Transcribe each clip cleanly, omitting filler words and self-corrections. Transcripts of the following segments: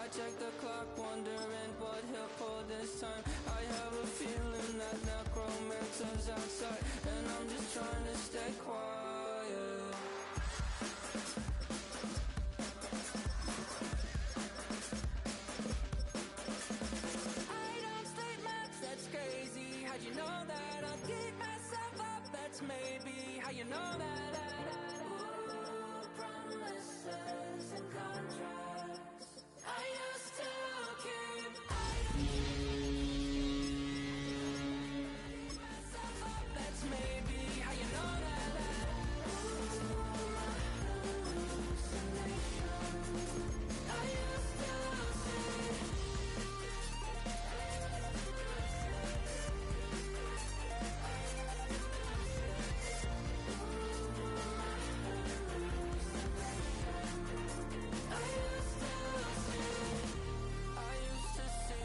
I check the clock, wondering what he'll pull this time. I have a feeling that necromancer's outside, and I'm just trying to stay quiet. I don't state maps, that's crazy. How'd you know that? I'll beat myself up, that's maybe how you know that. Ooh, promises and contracts I used to keep. I beat myself up, that's maybe how you know that. Ooh, my hallucination I used to see.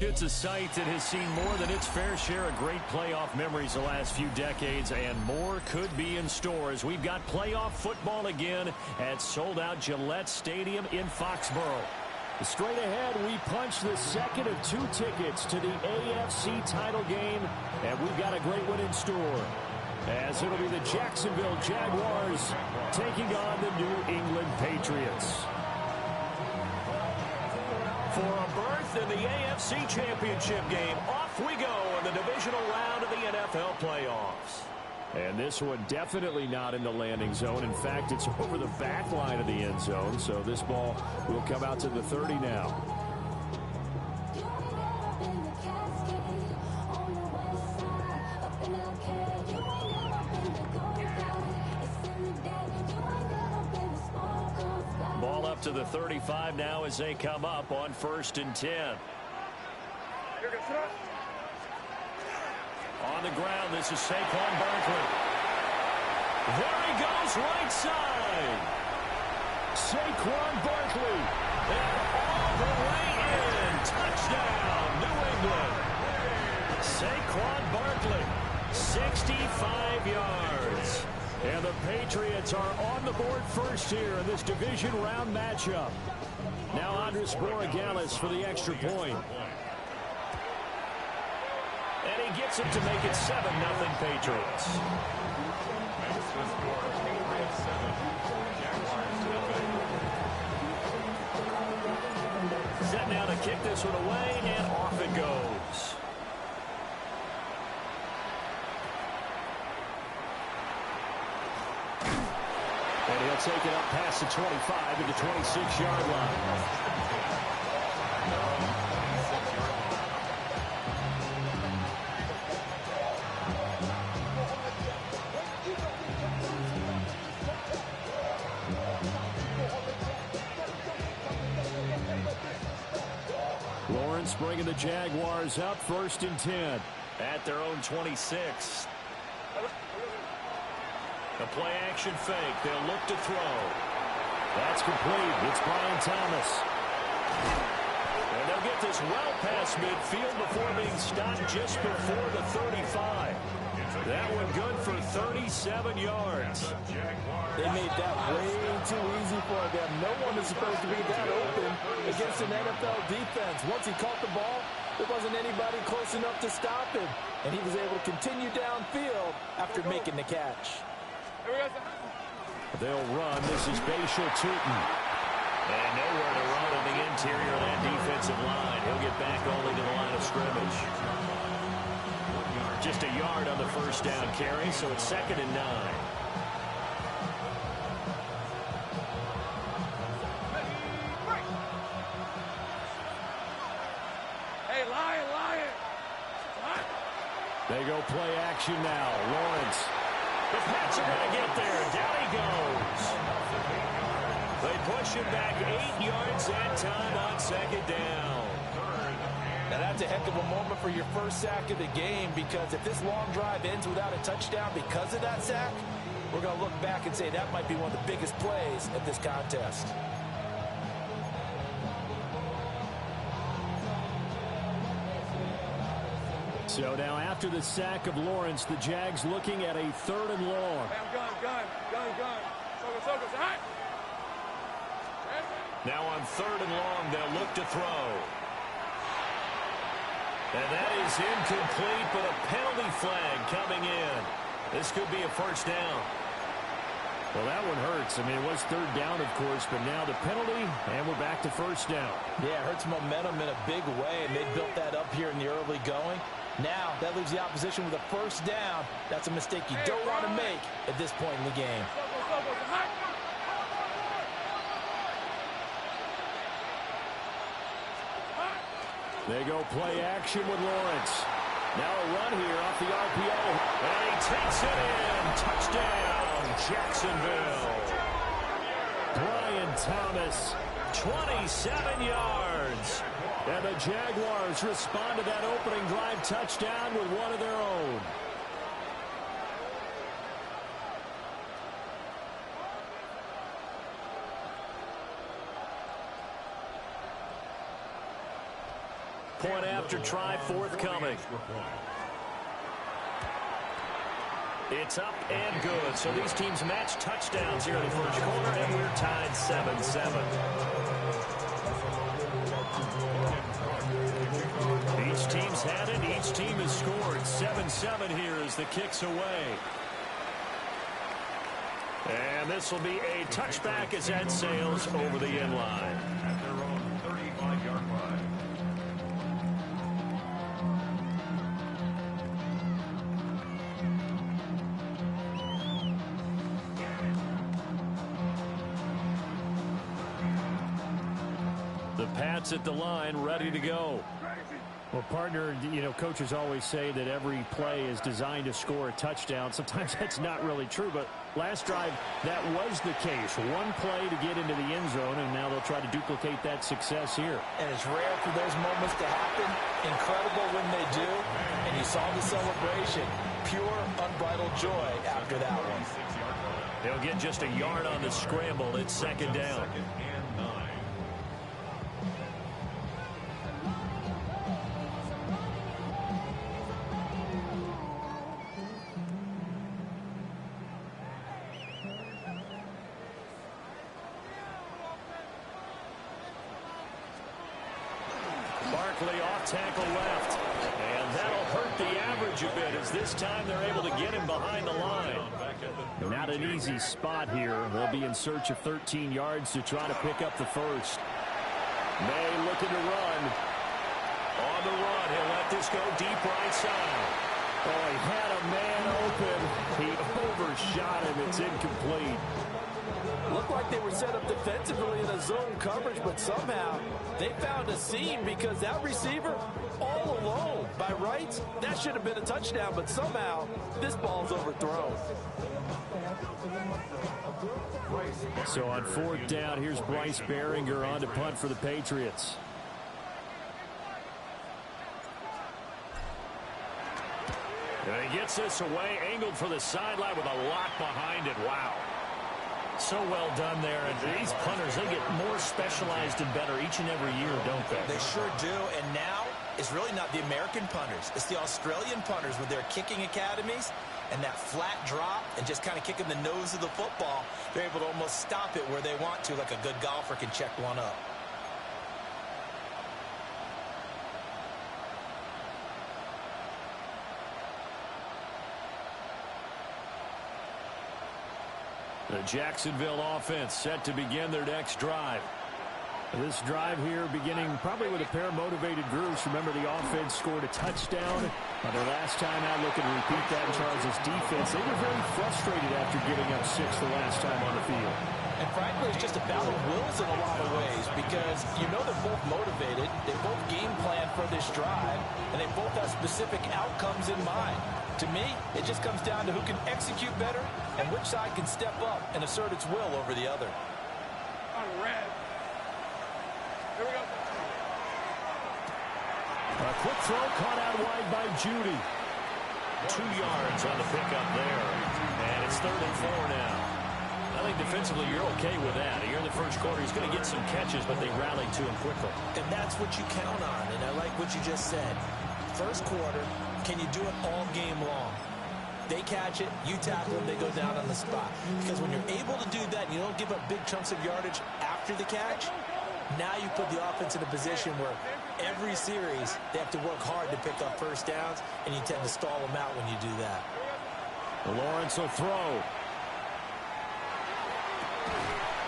It's a site that has seen more than its fair share of great playoff memories the last few decades, and more could be in store as we've got playoff football again at sold-out Gillette Stadium in Foxborough. Straight ahead, we punch the second of 2 tickets to the AFC title game, and we've got a great one in store, as it'll be the Jacksonville Jaguars taking on the New England Patriots. For a berth in the AFC Championship game, off we go in the divisional round of the NFL playoffs. And this one definitely not in the landing zone. In fact, it's over the back line of the end zone, so this ball will come out to the 30 now. Ball up to the 35 now as they come up on 1st and 10. On the ground, this is Saquon Barkley. There he goes, right side. Saquon Barkley. And all the way in. Touchdown, New England. Saquon Barkley, 65 yards. And the Patriots are on the board first here in this division round matchup. Now Andres Borregales for the extra point. And he gets it to make it 7-0 Patriots. Set now to kick this one away, and off it goes. And he'll take it up past the 25 to the 26-yard line. Lawrence bringing the Jaguars up 1st and 10 at their own 26. A play-action fake. They'll look to throw. That's complete. It's Brian Thomas. And they'll get this well past midfield before being stopped just before the 35. That one good for 37 yards. They made that way too easy for them. No one is supposed to be that open against an NFL defense. Once he caught the ball, there wasn't anybody close enough to stop him. And he was able to continue downfield after making the catch. They'll run. This is Bashal Tootin. And nowhere to run on the interior of that defensive line. He'll get back only to the line of scrimmage. Just a yard on the first down carry, so it's 2nd and 9. Hey, Lion! They go play action now. Lawrence. The Pats are going to get there. Down he goes. They push him back 8 yards that time on 2nd down. Now that's a heck of a moment for your first sack of the game, because if this long drive ends without a touchdown because of that sack, we're going to look back and say that might be one of the biggest plays of this contest. So now after the sack of Lawrence, the Jags looking at a 3rd and long. Gun. Focus. Hot. Now on 3rd and long, they'll look to throw. And that is incomplete, but a penalty flag coming in. This could be a first down. Well, that one hurts. I mean, it was 3rd down, of course, but now the penalty, and we're back to first down. Yeah, it hurts momentum in a big way, and they built that up here in the early going. Now, that leaves the opposition with a first down. That's a mistake you don't want to make at this point in the game. They go play action with Lawrence. Now a run here off the RPO. And he takes it in. Touchdown, Jacksonville. Brian Thomas, 27 yards. And the Jaguars respond to that opening drive touchdown with one of their own. Point after try forthcoming. It's up and good. So these teams match touchdowns here in the first quarter, and we're tied 7-7. Each team's had it. Each team has scored. 7-7 here as the kick's away. And this will be a touchback as that sails over the end line. At their own 35-yard line. The Pats at the line, ready to go. Well, partner, you know, coaches always say that every play is designed to score a touchdown. Sometimes that's not really true, but last drive, that was the case. One play to get into the end zone, and now they'll try to duplicate that success here. And it's rare for those moments to happen. Incredible when they do. And you saw the celebration. Pure, unbridled joy after that one. They'll get just a yard on the scramble. It's 2nd down. 2nd and 9. Barkley off tackle left. And that'll hurt the average a bit as this time they're able to get him behind the line. Not an easy spot here. They'll be in search of 13 yards to try to pick up the first. May looking to run. On the run, he'll let this go deep right side. Oh, he had a man open. He overshot him. It's incomplete. Looked like they were set up defensively in a zone coverage, but somehow they found a seam because that receiver all alone. By rights, that should have been a touchdown, but somehow this ball's overthrown. So on 4th down, here's Bryce Behringer on to punt for the Patriots. And he gets this away, angled for the sideline with a lot behind it. Wow. So well done there. And these punters, they get more specialized and better each and every year, don't they? They sure do. And now it's really not the American punters. It's the Australian punters with their kicking academies and that flat drop and just kind of kicking the nose of the football. They're able to almost stop it where they want to, like a good golfer can check one up. The Jacksonville offense set to begin their next drive. This drive here beginning probably with a pair of motivated groups. Remember, the offense scored a touchdown their last time out. Looking to repeat that in Charles' defense. They were very frustrated after giving up 6 the last time on the field. And frankly, it's just a battle of wills in a lot of ways because you know they're both motivated. They both game plan for this drive, and they both have specific outcomes in mind. To me, it just comes down to who can execute better and which side can step up and assert its will over the other. On red. Here we go. A quick throw caught out wide by Judy. 2 yards on the pickup there. And it's 3rd and 4 now. I think defensively you're okay with that. Here in the first quarter, he's going to get some catches, but they rallied to him quickly. And that's what you count on, and I like what you just said. First quarter, Can you do it all game long? They catch it, you tackle them, they go down on the spot. Because when you're able to do that, you don't give up big chunks of yardage after the catch, now you put the offense in a position where every series they have to work hard to pick up first downs, and you tend to stall them out when you do that. Lawrence will throw.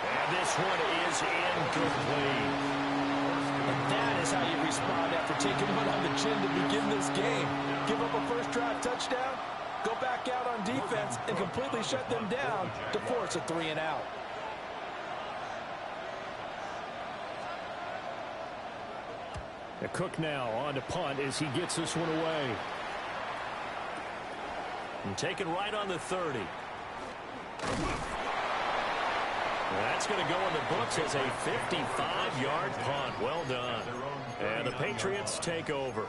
And this one is incomplete. And that is how you respond after taking one on the chin to begin this game. Give up a first drive touchdown, go back out on defense, and completely shut them down to force a 3-and-out. Cook now on to punt as he gets this one away. And taken right on the 30. That's going to go in the books as a 55-yard punt. Well done. And the Patriots take over.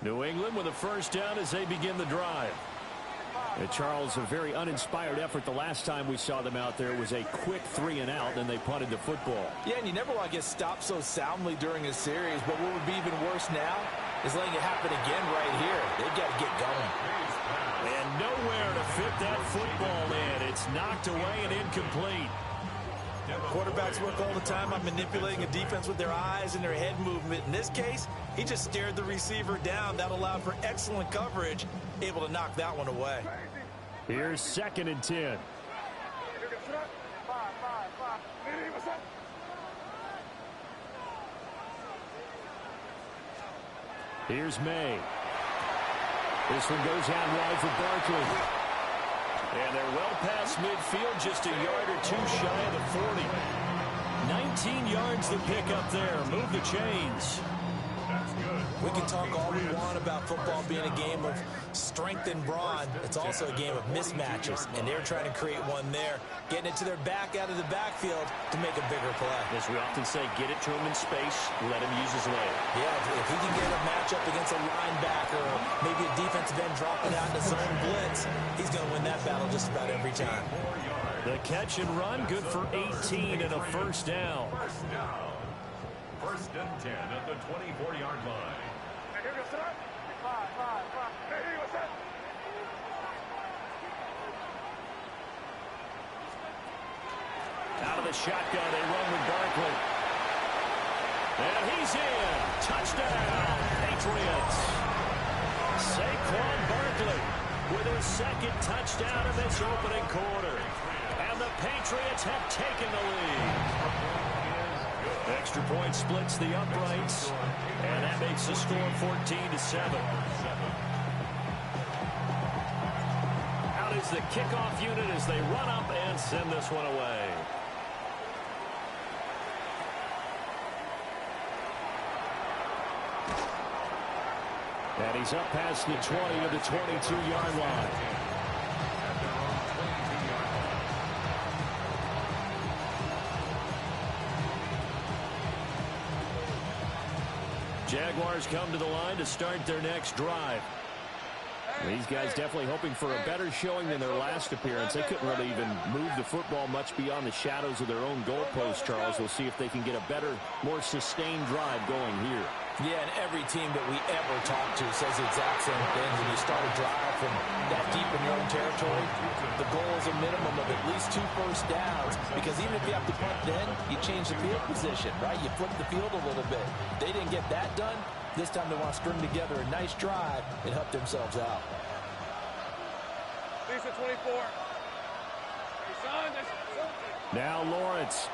New England with a first down as they begin the drive. And Charles, a very uninspired effort the last time we saw them out there. It was a quick 3-and-out, and they punted the football. Yeah, and you never want to get stopped so soundly during a series, but what would be even worse now is letting it happen again right here. They've got to get going. And nowhere to fit that football in. It's knocked away and incomplete. Quarterbacks work all the time on manipulating a defense with their eyes and their head movement. In this case, he just stared the receiver down. That allowed for excellent coverage, able to knock that one away. Here's 2nd and 10. Here's May. This one goes out wide for Barkley. And they're well past midfield, just a yard or two shy of the 40. 19 yards to pick up there. Move the chains. We can talk all we want about football being a game of strength and brawn. It's also a game of mismatches, and they're trying to create one there, getting it to their back out of the backfield to make a bigger play. As we often say, get it to him in space, let him use his leg. Yeah, if he can get a matchup against a linebacker or maybe a defensive end dropping out in a zone blitz, he's going to win that battle just about every time. The catch and run, good for 18 and a first down. First and 10 at the 24-yard line. Out of the shotgun, they run with Barkley. And he's in. Touchdown, Patriots. Saquon Barkley with his 2nd touchdown in this opening quarter. And the Patriots have taken the lead. Extra point splits the uprights, and that makes the score 14-7. Out is the kickoff unit as they run up and send this one away. And he's up past the 20 to the 22-yard line. Jaguars come to the line to start their next drive. These guys definitely hoping for a better showing than their last appearance. They couldn't really even move the football much beyond the shadows of their own goalpost, Charles. We'll see if they can get a better, more sustained drive going here. Yeah, and every team that we ever talk to says the exact same thing. When you start a drive from that deep in your own territory, the goal is a minimum of at least 2 first downs, because even if you have to punt then, you change the field position, right? You flip the field a little bit. They didn't get that done. This time they want to string together a nice drive and help themselves out. Lisa 24. Now Lawrence.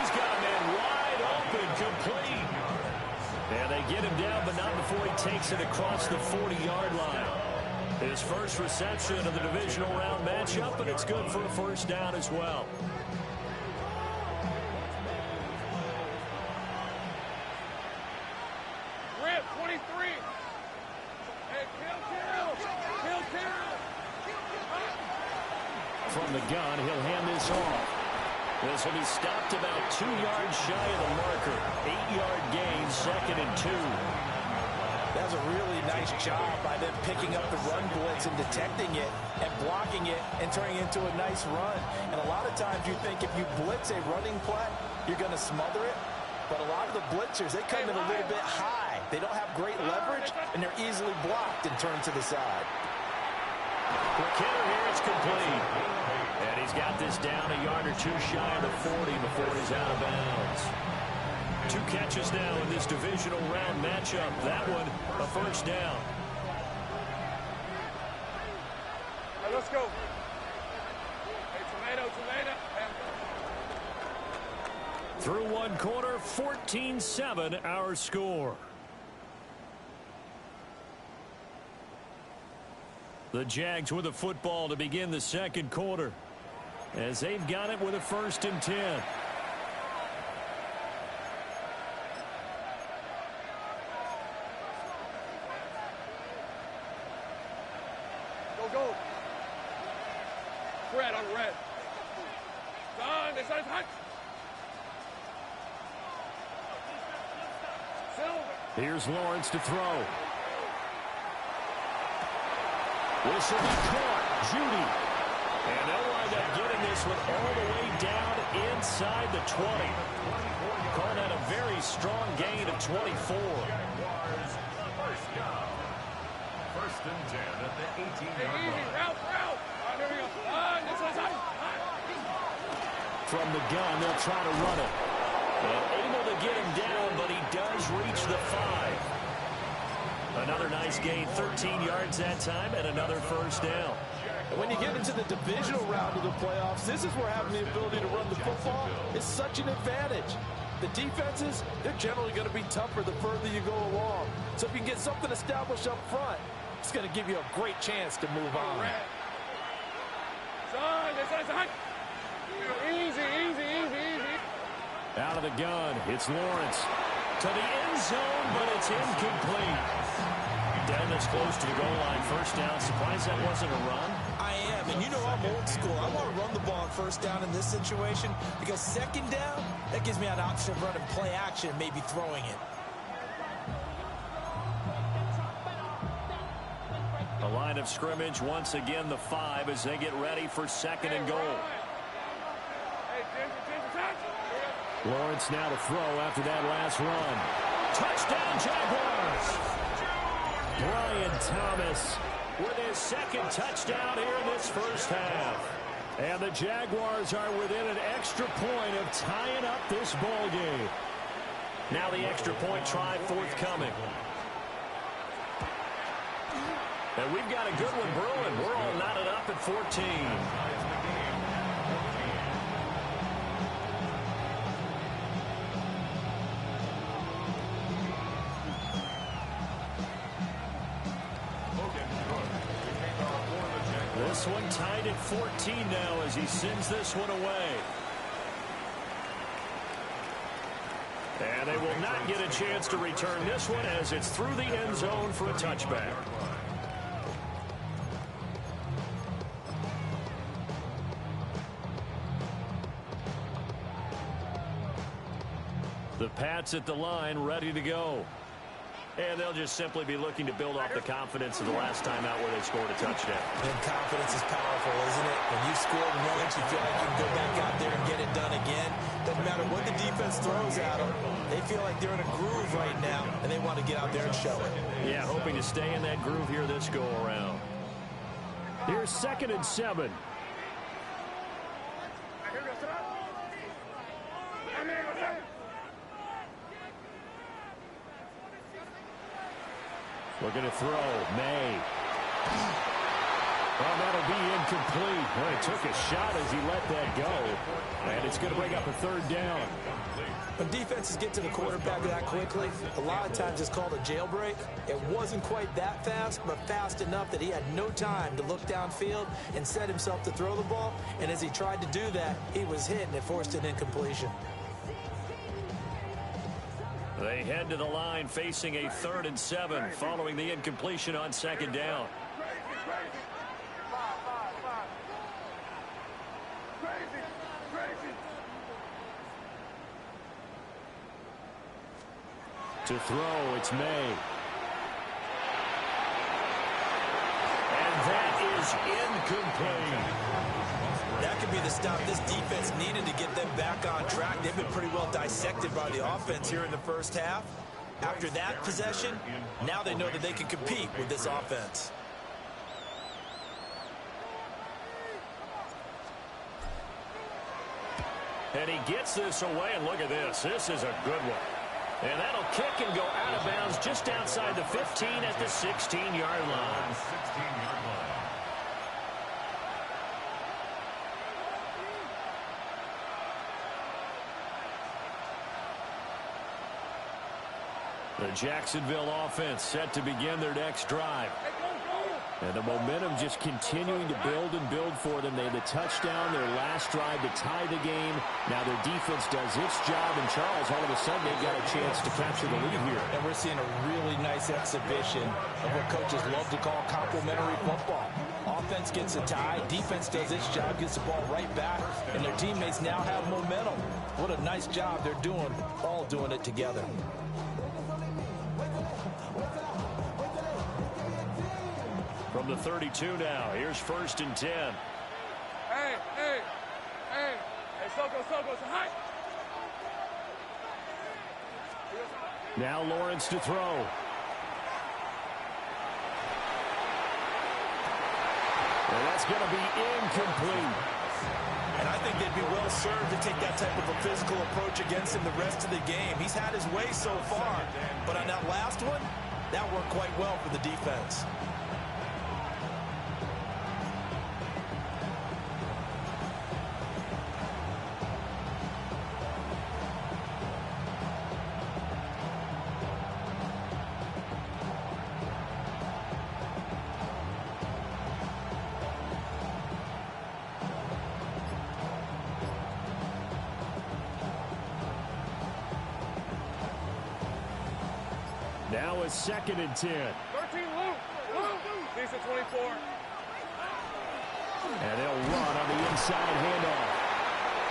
He's got a man wide open, complete. And they get him down, but not before he takes it across the 40-yard line. His first reception of the divisional round matchup, and it's good for a first down as well. Rip, 23. Hey, kill. From the gun, he'll hand this off. This will be stopped about 2 yards shy of the marker. 8-yard gain, 2nd and 2. That was a really nice job by them picking up the run blitz and detecting it and blocking it and turning it into a nice run. And a lot of times you think if you blitz a running play, you're going to smother it. But a lot of the blitzers, they come in a little bit high. They don't have great leverage, and they're easily blocked and turned to the side. Quick hitter here, it's complete. And he's got this down a yard or two shy of the 40 before he's out of bounds. 2 catches now in this divisional round matchup. That one, a first down. Right, let's go. Hey, tomato. Through one quarter, 14-7 our score. The Jags with a football to begin the second quarter, as they've got it with a 1st and 10. Go. Red on red. Done. This is hot. Silver. Here's Lawrence to throw. This will be caught. Judy. And they'll wind up getting this one all the way down inside the 20. Call that a very strong gain of 24. First down. 1st and 10 at the 18-yard Easy. line. Route. Here we go. This is hot. From the gun, they'll try to run it. And able to get him down, but he does reach the 5. Another nice gain, 13 yards that time, and another first down. And when you get into the divisional round of the playoffs, this is where having the ability to run the football is such an advantage. The defenses, they're generally going to be tougher the further you go along. So if you can get something established up front, it's going to give you a great chance to move on. Easy. Out of the gun, it's Lawrence. To the end zone, but it's incomplete. Down this close to the goal line, first down. Surprised that wasn't a run? I am, and you know I'm old school. I want to run the ball on first down in this situation because second down, that gives me an option of running play action, maybe throwing it. The line of scrimmage, once again, the 5 as they get ready for 2nd and goal. Lawrence now to throw after that last run. Touchdown, Jaguars! Brian Thomas with his 2nd touchdown here in this first half. And the Jaguars are within an extra point of tying up this ball game. Now the extra point try forthcoming. And we've got a good one brewing. We're all knotted up at 14. This one tied at 14 now as he sends this one away. And they will not get a chance to return this one as it's through the end zone for a touchback. The Pats at the line, ready to go. And they'll just simply be looking to build off the confidence of the last time out where they scored a touchdown. And confidence is powerful, isn't it? When you've scored once, you feel like you can go back out there and get it done again. Doesn't matter what the defense throws at them. They feel like they're in a groove right now, and they want to get out there and show it. Yeah, hoping to stay in that groove here this go-around. Here's 2nd and 7. Looking to throw. May. Well, that'll be incomplete. Well, he took a shot as he let that go. And it's going to bring up a 3rd down. When defenses get to the quarterback that quickly, a lot of times it's called a jailbreak. It wasn't quite that fast, but fast enough that he had no time to look downfield and set himself to throw the ball. And as he tried to do that, he was hit, and it forced an incompletion. They head to the line facing a 3rd and 7 following the incompletion on 2nd down. To throw, it's May. is incomplete. That could be the stop this defense needed to get them back on track. They've been pretty well dissected by the offense here in the first half. After that possession, now they know that they can compete with this offense. And he gets this away, and look at this. This is a good one. And that'll kick and go out of bounds just outside the 15 at the 16-yard line. The Jacksonville offense set to begin their next drive. And the momentum just continuing to build and build for them. They had the touchdown, their last drive to tie the game. Now their defense does its job. And Charles, all of a sudden, they've got a chance to capture the lead here. And we're seeing a really nice exhibition of what coaches love to call complementary football. Offense gets a tie, defense does its job, gets the ball right back, and their teammates now have momentum. What a nice job they're doing, all doing it together. From the 32 now, here's 1st and 10. Hey, Soko, hi. Now Lawrence to throw. And that's going to be incomplete. And I think they'd be well served to take that type of a physical approach against him the rest of the game. He's had his way so far, but on that last one, that worked quite well for the defense. Now it's 2nd and 10. 13, Luke. Decent 24. And they'll run on the inside handoff.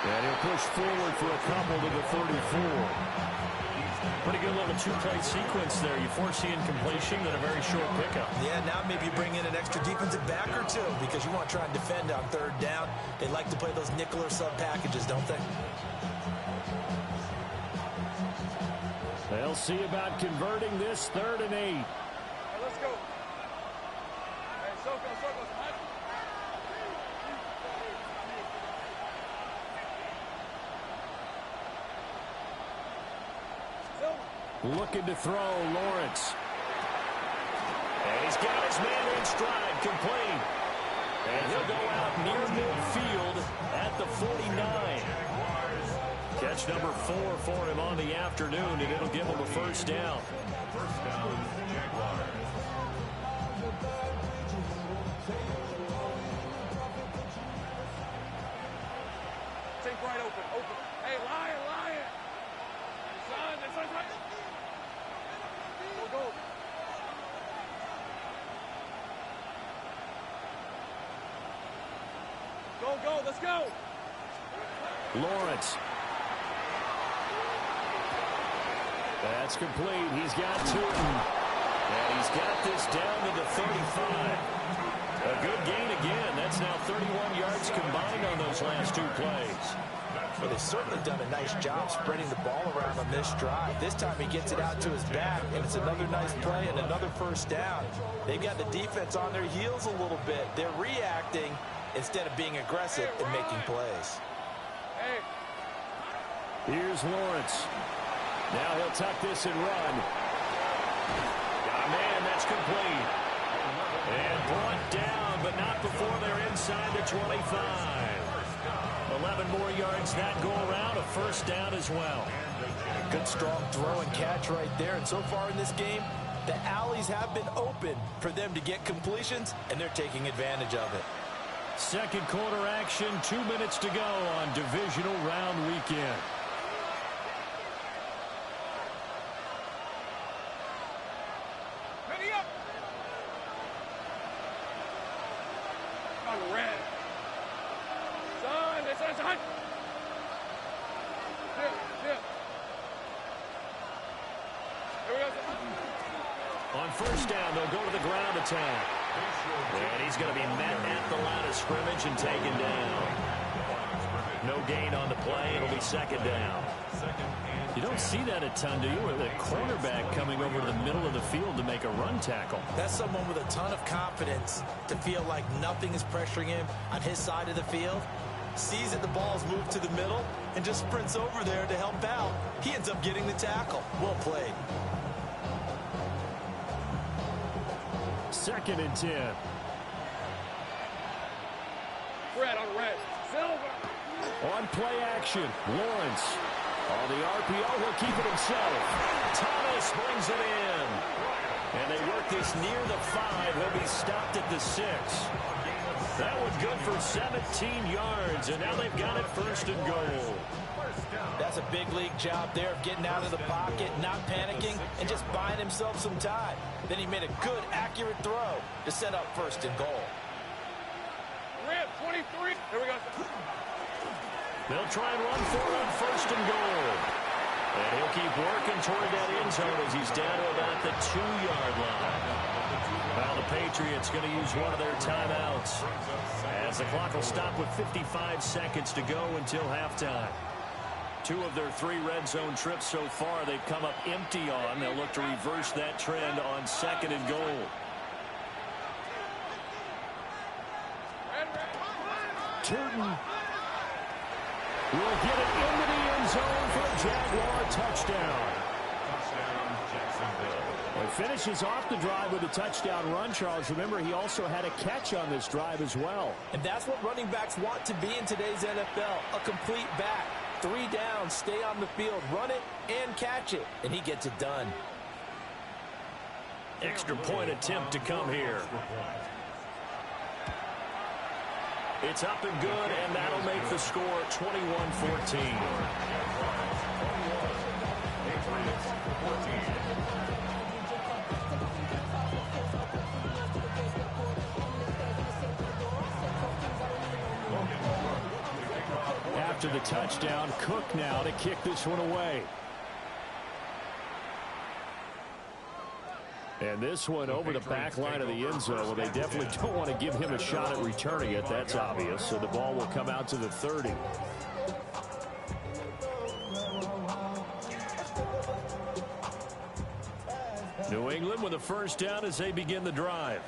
And he'll push forward for a couple to the 34. Pretty good little two-play sequence there. You force the incompletion, then a very short pickup. Yeah, now maybe you bring in an extra defensive back or two because you want to try and defend on 3rd down. They like to play those nickel or sub packages, don't they? They'll see about converting this 3rd and 8. Right, let's go. Hey, Soko, hi. Looking to throw, Lawrence. And he's got his man in stride, complete. And he'll go out near midfield at the 49. Catch number 4 for him on the afternoon, and it'll give him a 1st down. First down, Jaguars. Take right open. Hey, Lion. Son, right. Go. Go, let's go. Lawrence. That's complete. He's got Tootin. And he's got this down to the 35. A good gain again. That's now 31 yards combined on those last 2 plays. Well, they've certainly done a nice job spreading the ball around on this drive. This time he gets it out to his back, and it's another nice play and another 1st down. They've got the defense on their heels a little bit. They're reacting instead of being aggressive and making plays. Hey. Here's Lawrence. Now he'll tuck this and run. Got a man, that's complete. And brought down, but not before they're inside the 25. 11 more yards that go around, a 1st down as well. Good strong throw and catch right there. And so far in this game, the alleys have been open for them to get completions, and they're taking advantage of it. 2nd quarter action, 2 minutes to go on divisional round weekend. Ready up. On red. Son, that's hot. Yeah. Here we go. On 1st down, they'll go to the ground attack. And he's going to be met at the line of scrimmage and taken down. No gain on the play. It'll be second down. You don't see that a ton, do you? With a cornerback coming over to the middle of the field to make a run tackle. That's someone with a ton of confidence to feel like nothing is pressuring him on his side of the field. Sees that the ball's moved to the middle and just sprints over there to help out. He ends up getting the tackle. Well played. 2nd and 10. Red on red. Silver. On play action, Lawrence. On the RPO, he'll keep it himself. Thomas brings it in. And they work this near the 5. He'll be stopped at the 6. That was good for 17 yards, and now they've got it 1st and goal. That's a big league job there of getting out of the pocket, not panicking, and just buying himself some time. Then he made a good, accurate throw to set up 1st and goal. Red 23. Here we go. They'll try and run for it on 1st and goal. And he'll keep working toward that end zone as he's down to about the 2-yard line. Well, the Patriots going to use one of their timeouts as the clock will stop with 55 seconds to go until halftime. 2 of their 3 red zone trips so far they've come up empty on. They'll look to reverse that trend on 2nd and goal. Turton will get it into the end zone for a Jaguar touchdown. Well, he finishes off the drive with a touchdown run, Charles. Remember, he also had a catch on this drive as well. And that's what running backs want to be in today's NFL, a complete back. 3 down, stay on the field, run it, and catch it. And he gets it done. Extra point attempt to come here. It's up and good, and that'll make the score 21-14. After the touchdown, Cook now to kick this one away. And this one over the back line of the end zone. Well, they definitely don't want to give him a shot at returning it. That's obvious. So the ball will come out to the 30. New England with a 1st down as they begin the drive.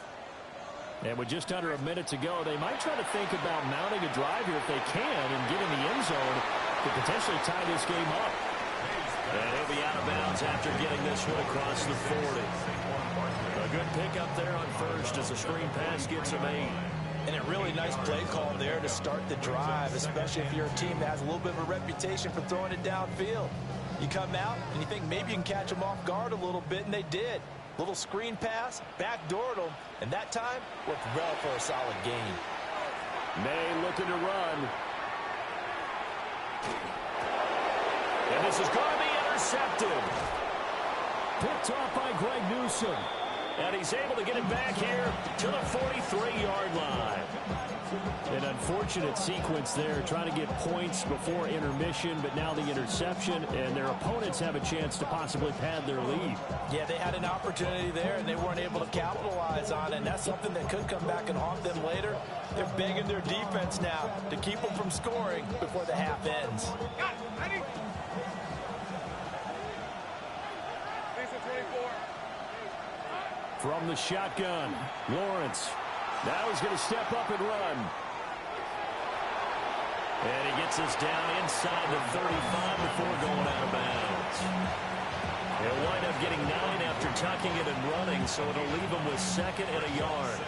And with just under a minute to go, they might try to think about mounting a drive here if they can and get in the end zone to potentially tie this game up. And he'll be out of bounds after getting this one across the 40. A good pickup there on 1st as the screen pass gets him 8. And a really nice play call there to start the drive, especially if you're a team that has a little bit of a reputation for throwing it downfield. You come out and you think maybe you can catch them off guard a little bit, and they did. Little screen pass, backdoored them, and that time worked well for a solid gain. May looking to run. And this is going to be intercepted. Picked off by Greg Newsome. And he's able to get it back here to the 43-yard line. An unfortunate sequence there, trying to get points before intermission, but now the interception, and their opponents have a chance to possibly pad their lead. Yeah, they had an opportunity there, and they weren't able to capitalize on it, and that's something that could come back and haunt them later. They're begging their defense now to keep them from scoring before the half ends. From the shotgun, Lawrence. Now he's going to step up and run. And he gets us down inside the 35 before going out of bounds. He'll wind up getting 9 after tucking it and running, so it'll leave him with 2nd and a yard.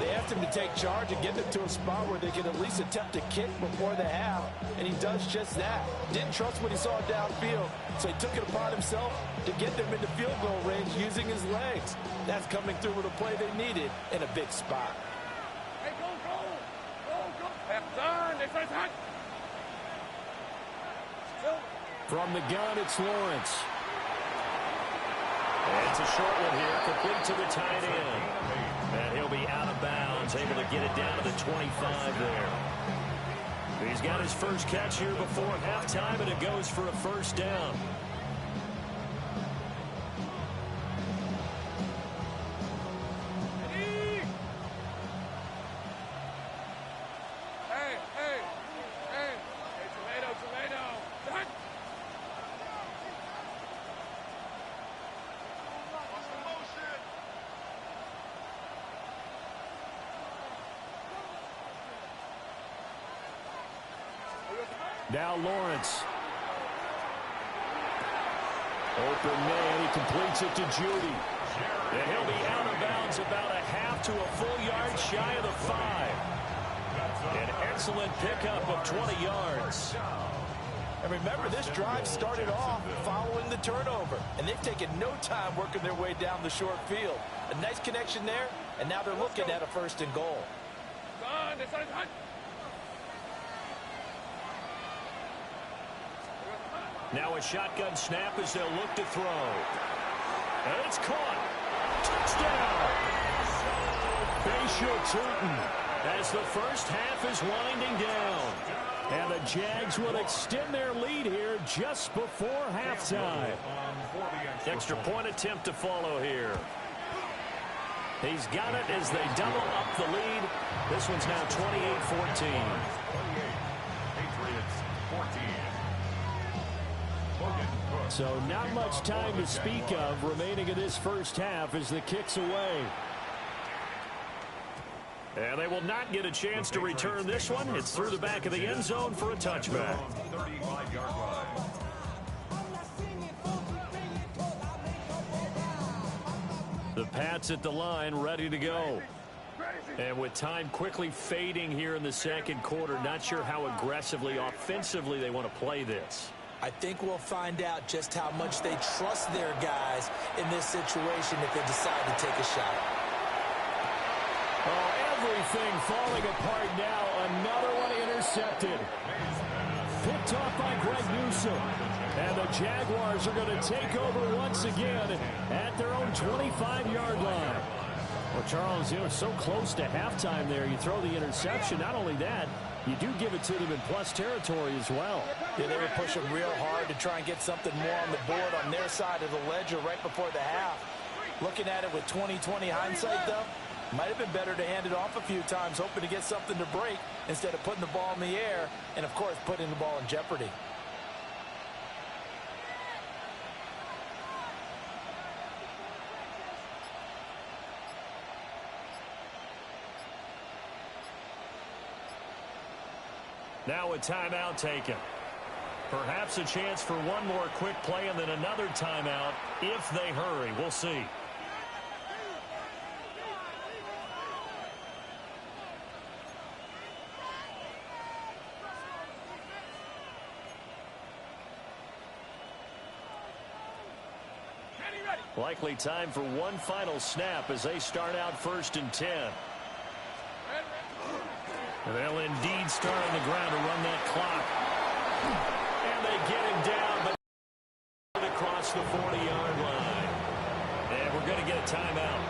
They asked him to take charge and get it to a spot where they could at least attempt a kick before the half, and he does just that. Didn't trust what he saw downfield, so he took it upon himself to get them into field goal range using his legs. That's coming through with a play they needed in a big spot. Hey, go, go! Go, go! Half-time, next time's hot! From the gun, it's Lawrence. And it's a short one here, complete to the tight end. And he'll be out of bounds, able to get it down to the 25 there. He's got his first catch here before halftime, and it goes for a 1st down. Now Lawrence. Open man, he completes it to Judy. And he'll be out of bounds about a half to a full yard shy of the 5. An excellent pickup of 20 yards. And remember, this drive started off following the turnover, and they've taken no time working their way down the short field. A nice connection there, and now they're looking at a 1st and goal. Now a shotgun snap as they'll look to throw. And it's caught. Touchdown! Facial Tootin as the first half is winding down. And the Jags will extend their lead here just before halftime. Extra point attempt to follow here. He's got it as they double up the lead. This one's now 28-14. Patriots 14. So not much time to speak of remaining in this first half as the kick's away. And they will not get a chance to return this one. It's through the back of the end zone for a touchback. 35-yard line. The Pats at the line, ready to go. And with time quickly fading here in the second quarter, not sure how aggressively, offensively they want to play this. I think we'll find out just how much they trust their guys in this situation if they decide to take a shot. Oh, everything falling apart now. Another one intercepted. Picked off by Greg Newsome. And the Jaguars are going to take over once again at their own 25-yard line. Well, Charles, so close to halftime there. You throw the interception. Not only that, you do give it to them in plus territory as well. Yeah, they were pushing real hard to try and get something more on the board on their side of the ledger right before the half. Looking at it with 20/20 hindsight, though, might have been better to hand it off a few times, hoping to get something to break instead of putting the ball in the air and, of course, putting the ball in jeopardy. Now a timeout taken. Perhaps a chance for one more quick play and then another timeout if they hurry. We'll see. Likely time for one final snap as they start out 1st and 10. And they'll indeed start on the ground to run that clock. And they get him down, but across the 40-yard line. And we're going to get a timeout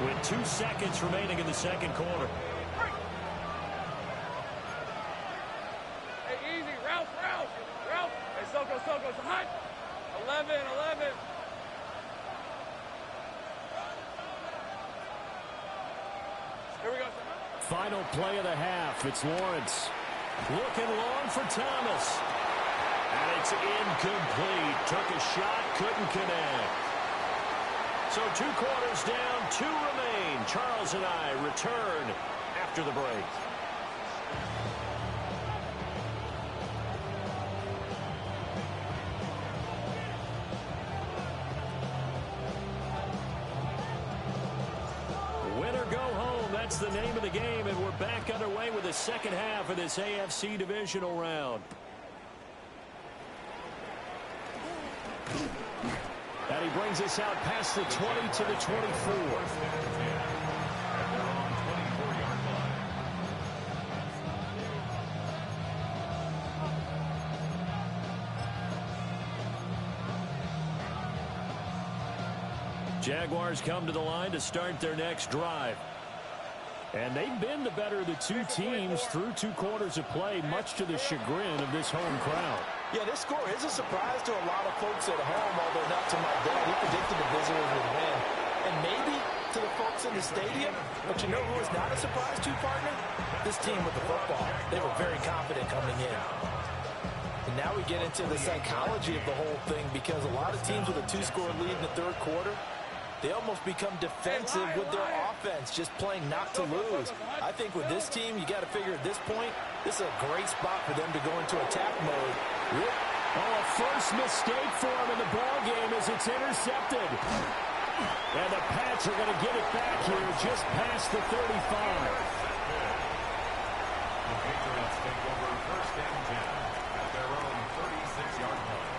with 2 seconds remaining in the second quarter. Hey, easy. Ralph. Hey, Soko, it's hot. 11. Here we go. Final play of the half. It's Lawrence. Looking long for Thomas. And it's incomplete. Took a shot, couldn't connect. So 2 quarters down, 2 remain. Charles and I return after the break. Win or go home, that's the name of the game, and we're back underway with the second half of this AFC divisional round. And he brings us out past the 20 to the 24. Jaguars come to the line to start their next drive. And they've been the better of the 2 teams through 2 quarters of play, much to the chagrin of this home crowd. Yeah, this score is a surprise to a lot of folks at home, although not to my dad. He predicted the visitors would win. And maybe to the folks in the stadium. But you know who is not a surprise to, partner? This team with the football. They were very confident coming in. And now we get into the psychology of the whole thing, because a lot of teams with a 2-score lead in the third quarter, They almost become defensive with their offense, just playing not to lose. I think with this team, you got to figure at this point, this is a great spot for them to go into attack mode. Oh, a first mistake for him in the ballgame as it's intercepted. And the Pats are going to get it back here just past the 35. The Patriots take over first and 10 at their own 36-yard line.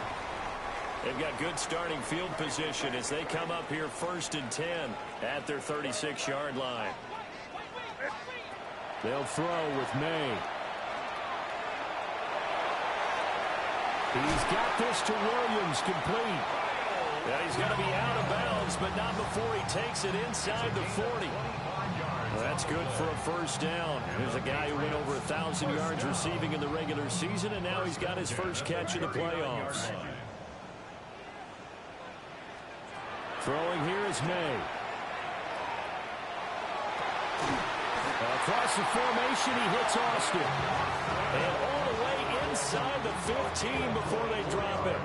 They've got good starting field position as they come up here first and 10 at their 36-yard line. They'll throw with May. He's got this to Williams, complete. Yeah, he's going to be out of bounds, but not before he takes it inside the 40. Well, that's good for a first down. There's a guy who went over 1,000 yards receiving in the regular season, and now he's got his first catch in the playoffs. Throwing here is May. Across the formation, he hits Austin. And all the way inside the 15 before they drop it.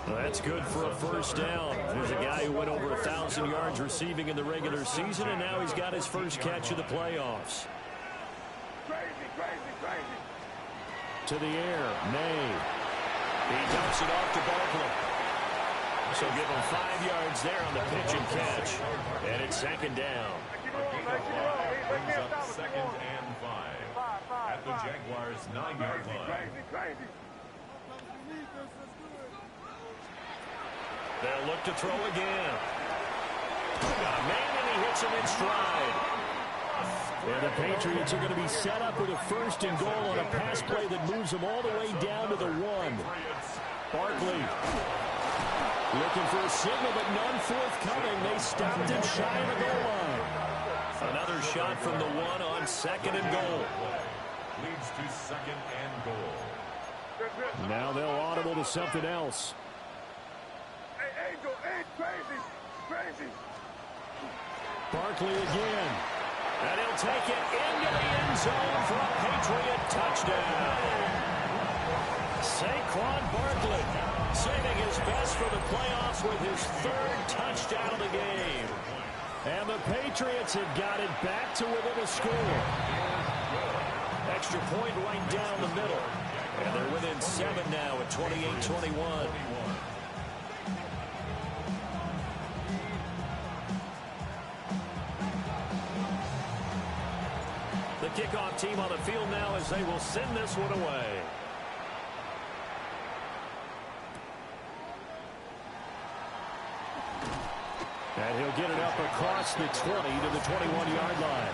Well, that's good for a first down. There's a guy who went over 1,000 yards receiving in the regular season, and now he's got his first catch of the playoffs. To the air, May. He dumps it off to Barkley. So give him 5 yards there on the pitch and catch. And it's second down. Brings up second and 5 at the Jaguars' 9-yard line. They'll look to throw again. Got a man, and he hits him in stride. And the Patriots are going to be set up with a first and goal on a pass play that moves them all the way down to the 1. Barkley looking for a signal, but none forthcoming. They stopped him shy of the goal line. Another shot from the 1 on second and goal. Leads to second and goal. Now they'll audible to something else. Barkley again. And he'll take it into the end zone for a Patriot touchdown. Saquon Barkley saving his best for the playoffs with his 3rd touchdown of the game. And the Patriots have got it back to within a score. Extra point right down the middle. And they're within 7 now at 28-21. The kickoff team on the field now as they will send this one away. And he'll get it up across the 20 to the 21-yard line.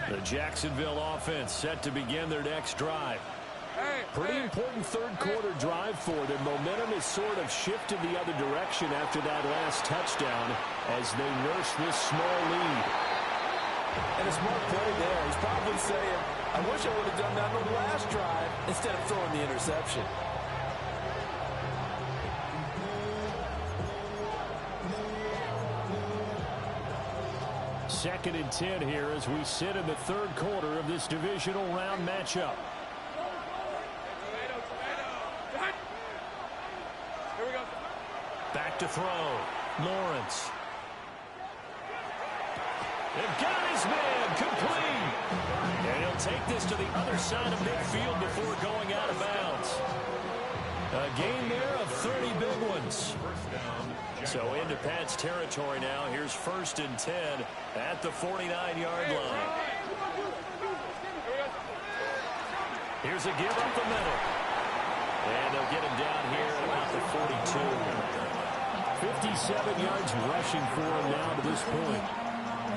The Jacksonville offense set to begin their next drive. Pretty important third quarter drive for them. Momentum has sort of shifted the other direction after that last touchdown as they nurse this small lead. And a smart play there. He's probably saying, I wish I would have done that on the last drive instead of throwing the interception. Second and 10 here as we sit in the third quarter of this divisional round matchup. Back to throw. Lawrence. They've got his man complete. And he'll take this to the other side of midfield before going out of bounds. A gain there of 30 big ones. So into Pat's territory now. Here's first and 10 at the 49-yard line. Here's a give up the middle. And they'll get him down here at about the 42. 57 yards rushing for him now to this point.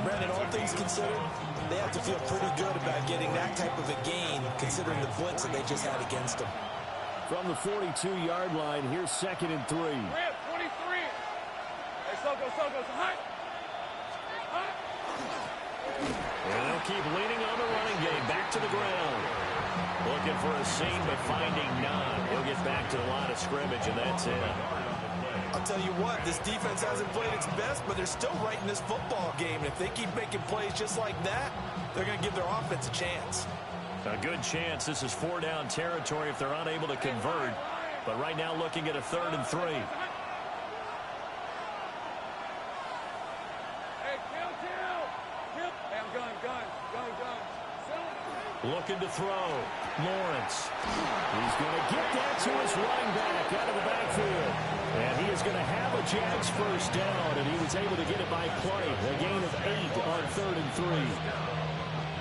Brandon, all things considered, they have to feel pretty good about getting that type of a gain, considering the blitz that they just had against them. From the 42-yard line, here's second and 3. 23. Hey, Soko, hot. And they'll keep leaning on the running game. Back to the ground. Looking for a seam, but finding none. He'll get back to the line of scrimmage, and that's it. I'll tell you what, this defense hasn't played its best, but they're still right in this football game. And if they keep making plays just like that, they're going to give their offense a chance. A good chance. This is 4-down territory if they're unable to convert. But right now looking at a 3rd and 3. Looking to throw. Lawrence. He's going to get that to his running back out of the backfield. And he is going to have a Jags first down, and he was able to get it by play. A gain of 8 on 3rd and 3.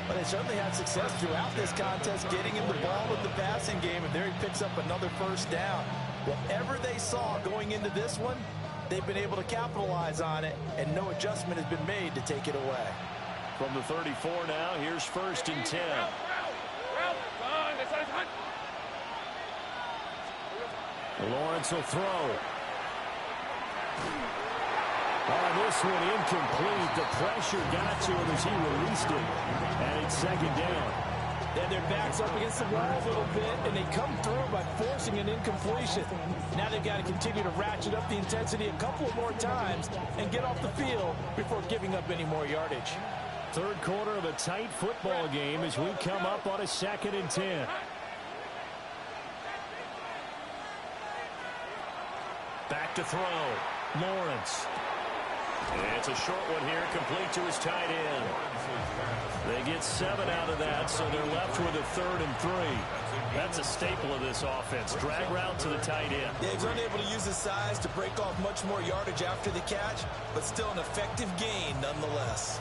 But they certainly had success throughout this contest getting him the ball in the passing game, and there he picks up another first down. Whatever they saw going into this one, they've been able to capitalize on it, and no adjustment has been made to take it away. From the 34 now, here's 1st and 10. Lawrence will throw. This one incomplete. The pressure got to him as he released it. And it's 2nd down. They had their backs up against the wall a little bit, and they come through by forcing an incompletion. Now they've got to continue to ratchet up the intensity a couple of more times and get off the field before giving up any more yardage. 3rd quarter of a tight football game as we come up on a 2nd and 10. Back to throw. Lawrence. It's a short one here, complete to his tight end. They get 7 out of that, so they're left with a 3rd and 3. That's a staple of this offense. Drag route to the tight end. Yeah, he's unable to use his size to break off much more yardage after the catch, but still an effective gain nonetheless.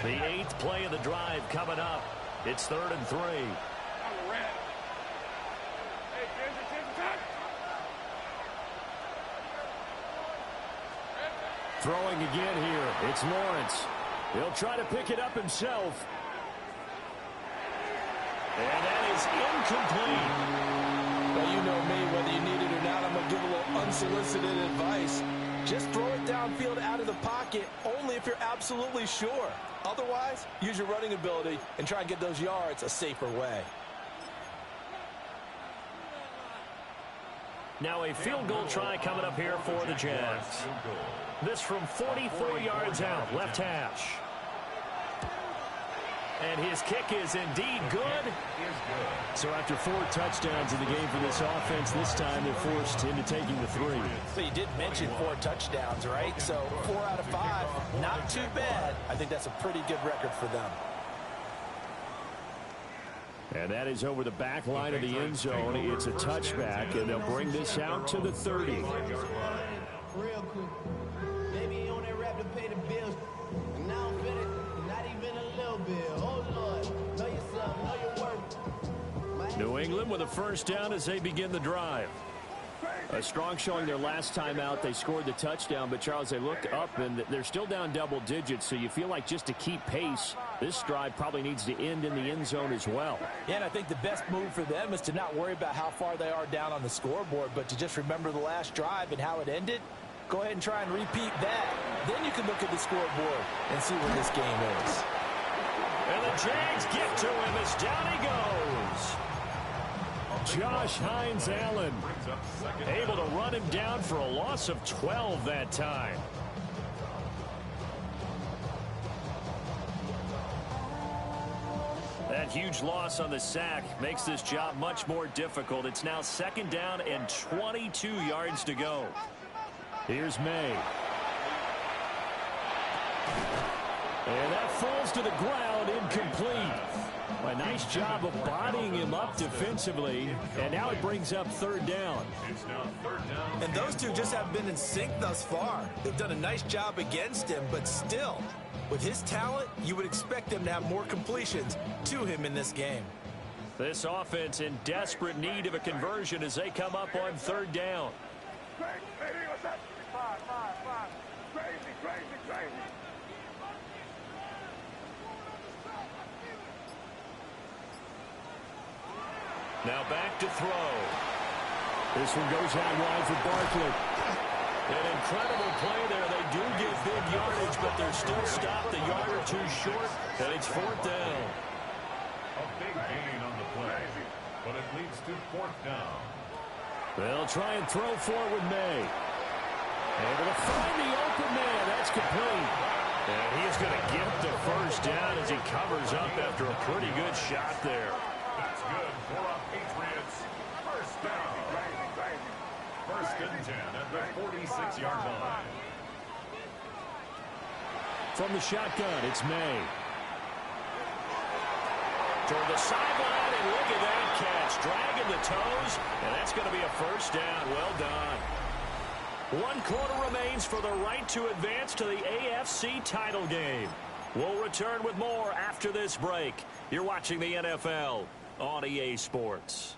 The 8th play of the drive coming up. It's 3rd and 3. Throwing again here. It's Lawrence. He'll try to pick it up himself. And that is incomplete. Well, you know me, whether you need it or not, I'm going to give a little unsolicited advice. Just throw it downfield out of the pocket only if you're absolutely sure. Otherwise, use your running ability and try and get those yards a safer way. Now a field goal try coming up here for the Jags. This from 44 yards out, left hash. And his kick is indeed good. So after 4 touchdowns in the game for this offense, this time they're forced into taking the 3. So you did mention 4 touchdowns, right? So 4 out of 5, not too bad. I think that's a pretty good record for them. And that is over the back line of the end zone. It's a touchback, and they'll bring this out to the 30. Real quick. Baby on that rap to pay the bills. And now I'm finished. Not even a little bit. Oh, Lord. Know yourself. Know your worth. New England with a first down as they begin the drive. A strong showing their last time out. They scored the touchdown, but, Charles, they look up, and they're still down double digits, so you feel like just to keep pace, this drive probably needs to end in the end zone as well. Yeah, and I think the best move for them is to not worry about how far they are down on the scoreboard, but to just remember the last drive and how it ended. Go ahead and try and repeat that. Then you can look at the scoreboard and see where this game is. And the Jags get to him as down he goes. Josh Hines-Allen able to run him down for a loss of 12 that time. That huge loss on the sack makes this job much more difficult. It's now 2nd down and 22 yards to go. Here's May. And that falls to the ground, incomplete. A nice job of bodying him up defensively, and now it brings up 3rd down. And those two just haven't been in sync thus far. They've done a nice job against him, but still, with his talent, you would expect them to have more completions to him in this game. This offense in desperate need of a conversion as they come up on 3rd down. Now back to throw. This one goes out wide for Barkley. An incredible play there. They do get big yardage, but they're still stopped a yard or 2 short, and it's 4th down. A big gain on the play, but it leads to 4th down. They'll try and throw for it with May. Able to find the open man. That's complete. And he is going to get the first down as he covers up after a pretty good shot there. That's good for a Patriots first down. First and 10 at the 46-yard line. From the shotgun, it's May. Toward the sideline, and look at that catch. Dragging the toes, and that's going to be a first down. Well done. 1 quarter remains for the right to advance to the AFC title game. We'll return with more after this break. You're watching the NFL on EA Sports.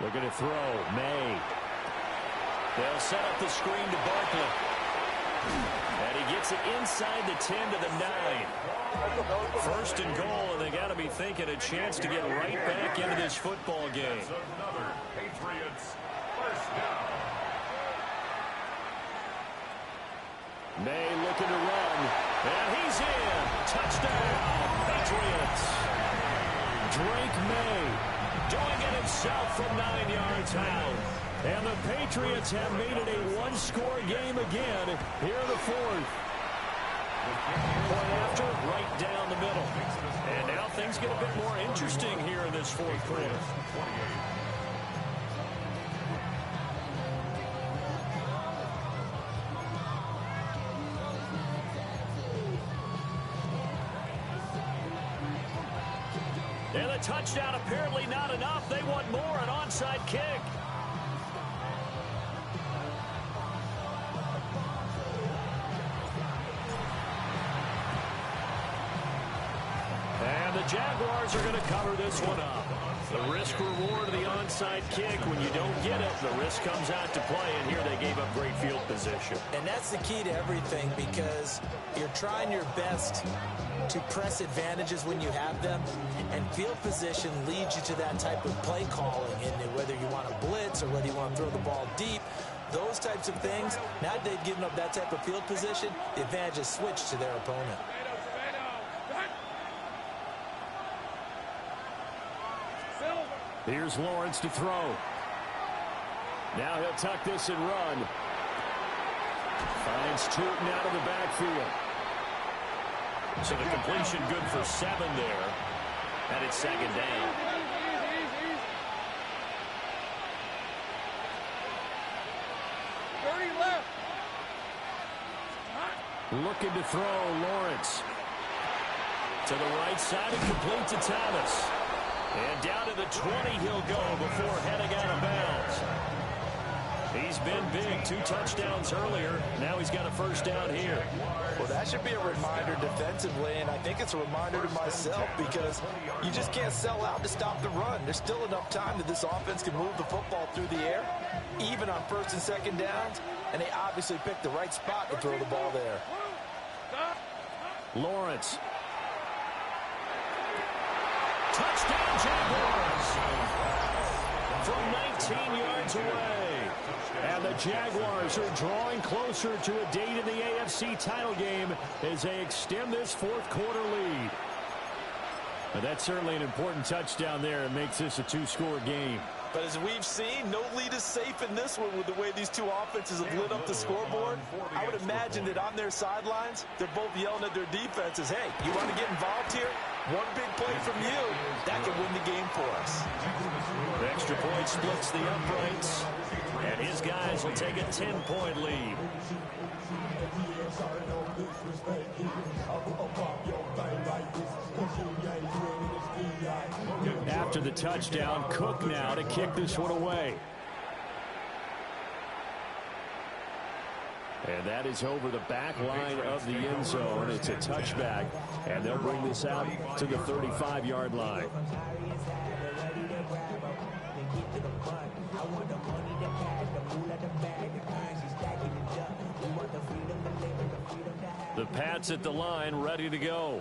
Looking to throw. May. They'll set up the screen to Barkley. And he gets it inside the 10 to the 9. First and goal, and they got to be thinking a chance to get right back into this football game. Another Patriots first down. May looking to run. And he's in. Touchdown, Patriots. Drake May doing it himself from 9 yards out. And the Patriots have made it a one-score game again here in the fourth. Point after, right down the middle. And now things get a bit more interesting here in this fourth quarter. And the touchdown apparently not enough. They want more, an onside kick. And the Jaguars are going to cover this one up. The risk-reward of the onside kick, when you don't get it, the risk comes out to play, and here they gave up great field position. And that's the key to everything, because you're trying your best to press advantages when you have them, and field position leads you to that type of play calling, and whether you want to blitz or whether you want to throw the ball deep, those types of things. Now that they've given up that type of field position, the advantage is switched to their opponent. Here's Lawrence to throw. Now he'll tuck this and run. Finds Tootin out of the backfield. So the completion good for 7 there. And it's second down. Looking to throw, Lawrence. To the right side and complete to Thomas. And down to the 20 he'll go before heading out of bounds. He's been big, 2 touchdowns earlier. Now he's got a first down here. Well, that should be a reminder defensively, and I think it's a reminder to myself, because you just can't sell out to stop the run. There's still enough time that this offense can move the football through the air, even on first and second downs, and they obviously picked the right spot to throw the ball there. Lawrence. Touchdown, Jaguars. From 19 yards away. And the Jaguars are drawing closer to a date in the AFC title game as they extend this fourth quarter lead. And that's certainly an important touchdown there. It makes this a 2-score game. But as we've seen, no lead is safe in this one with the way these two offenses have lit up the scoreboard. I would imagine that on their sidelines, they're both yelling at their defenses, hey, you want to get involved here? One big play from you, that could win the game for us. The extra point splits the uprights, and his guys will take a 10-point lead. After the touchdown, Cook now to kick this one away. And that is over the back line of the end zone. It's a touchback, and they'll bring this out to the 35-yard line. The Pats at the line, ready to go.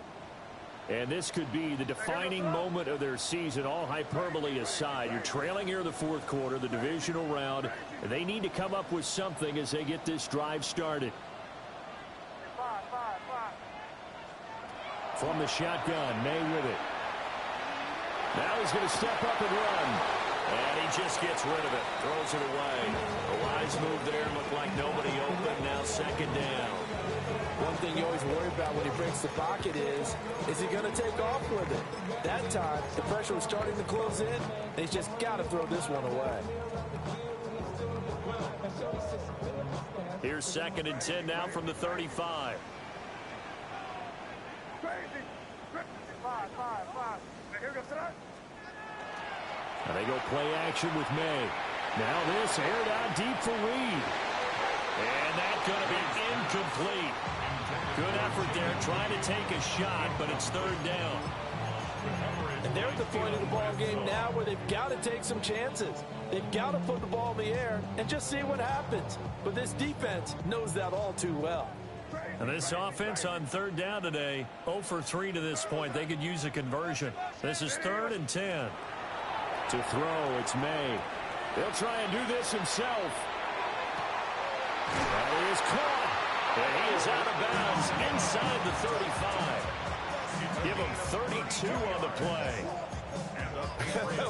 And this could be the defining moment of their season, all hyperbole aside. You're trailing here in the fourth quarter, the divisional round. And they need to come up with something as they get this drive started. From the shotgun, May with it. Now he's going to step up and run. And he just gets rid of it. Throws it away. A wise move there. Looked like nobody open. Now second down. One thing you always worry about when he breaks the pocket is he going to take off with it? That time, the pressure was starting to close in, and he's just got to throw this one away. Here's second and 10 now from the 35. Now they go play action with May. Now this aired out deep for Reed. And that's going to be incomplete. Good effort there, trying to take a shot, but it's third down. And they're at the point of the ball game now where they've got to take some chances. They've got to put the ball in the air and just see what happens. But this defense knows that all too well. And this offense on third down today, 0 for 3 to this point. They could use a conversion. This is third and 10. To throw, it's May. He'll try and do this himself. And he is caught. And he is out of bounds inside the 35. Give him 32 on the play.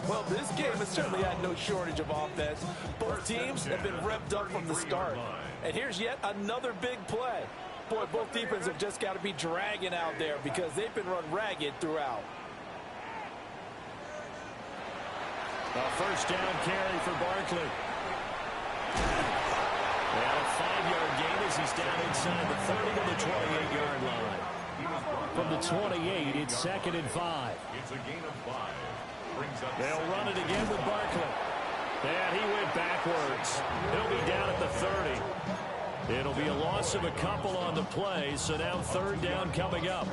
Well, this game has certainly had no shortage of offense. Both teams have been revved up from the start. And here's yet another big play. Boy, both defenses have just got to be dragging out there because they've been run ragged throughout. A first down carry for Barkley. And a 5-yard gain as he's down inside the 30 to the 28-yard line. From the 28, it's second and 5. It's a gain of 5. They'll run it again with Barkley. And he went backwards. He'll be down at the 30. It'll be a loss of a couple on the play, so now third down coming up.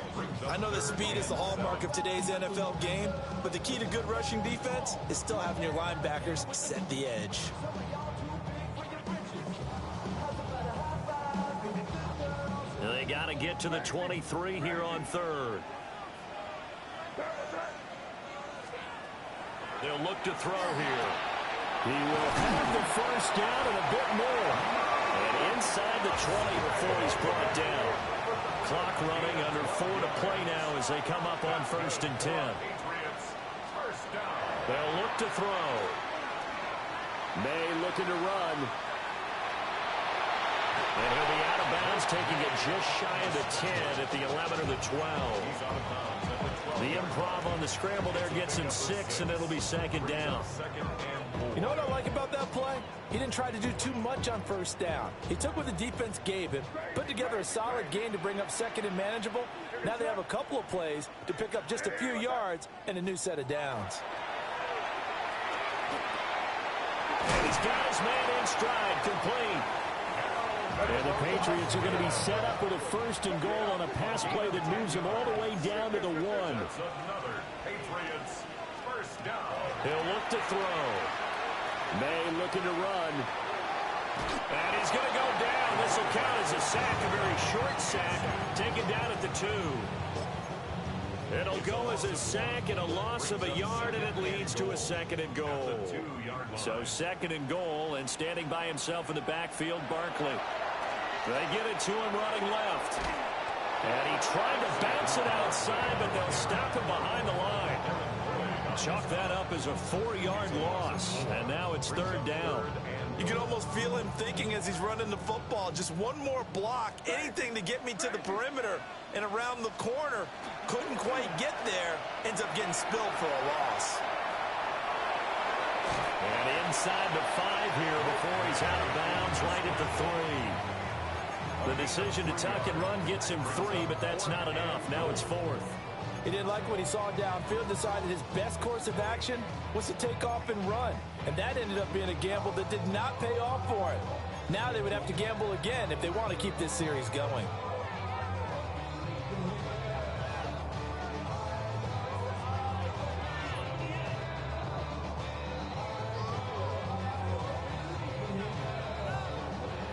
I know that speed is the hallmark of today's NFL game, but the key to good rushing defense is still having your linebackers set the edge. They got to get to the 23 here on third. They'll look to throw here. He will have the first down and a bit more. And inside the 20 before he's brought down. Clock running, under 4 to play now as they come up on first and 10. They'll look to throw. May looking to run. And he'll be out of bounds, taking it just shy of the 10 at the 11 or the 12. The improv on the scramble there gets him 6, and it'll be second down. You know what I like about that play? He didn't try to do too much on first down. He took what the defense gave him, put together a solid gain to bring up second and manageable. Now they have a couple of plays to pick up just a few yards and a new set of downs. And he's got his man in stride, complete. And the Patriots are going to be set up with a first and goal on a pass play that moves them all the way down to the 1. He'll look to throw. May looking to run. And he's going to go down. This will count as a sack, a very short sack, taken down at the 2. It'll go as a sack and a loss of a yard, and it leads to a second and goal. So second and goal, and standing by himself in the backfield, Barkley. They get it to him running left. And he tried to bounce it outside, but they'll stop him behind the line. Chalk that up as a 4-yard loss, and now it's third down. You can almost feel him thinking as he's running the football, just one more block, anything to get me to the perimeter and around the corner. Couldn't quite get there, ends up getting spilled for a loss. And inside the 5 here before he's out of bounds, right at the 3. The decision to tuck and run gets him 3, but that's not enough. Now it's 4th. He didn't like what he saw downfield, decided his best course of action was to take off and run. And that ended up being a gamble that did not pay off for him. Now they would have to gamble again if they want to keep this series going.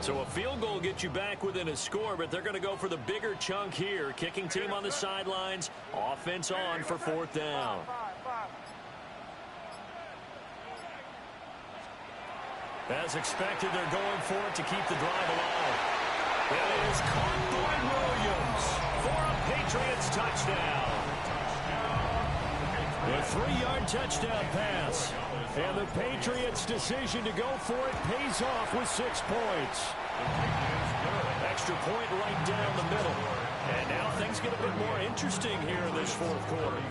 So a field goal gets you back within a score, but they're going to go for the bigger chunk here. Kicking team on the sidelines. Offense on for 4th down. As expected, they're going for it to keep the drive alive. It is caught by Williams for a Patriots touchdown. A 3-yard touchdown pass. And the Patriots' decision to go for it pays off with 6 points. Extra point right down the middle. And now things get a bit more interesting here in this 4th quarter.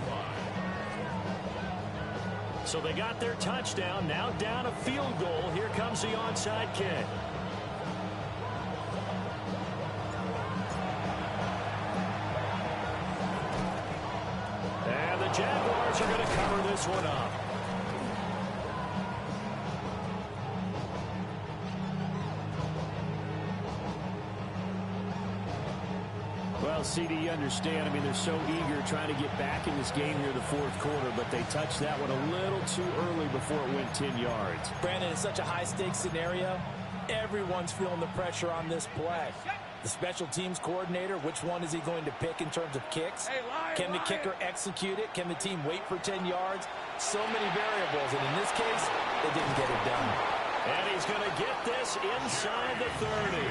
So they got their touchdown, now down a field goal. Here comes the onside kick. And the Jaguars are going to cover this one up. Well, CD, you understand. I mean, they're so eager trying to get back in this game here in the 4th quarter, but they touched that one a little too early before it went 10 yards. Brandon, it's such a high-stakes scenario. Everyone's feeling the pressure on this play. The special teams coordinator, which one is he going to pick in terms of kicks? Can the kicker execute it? Can the team wait for 10 yards? So many variables, and in this case, they didn't get it done. And he's going to get this inside the 30.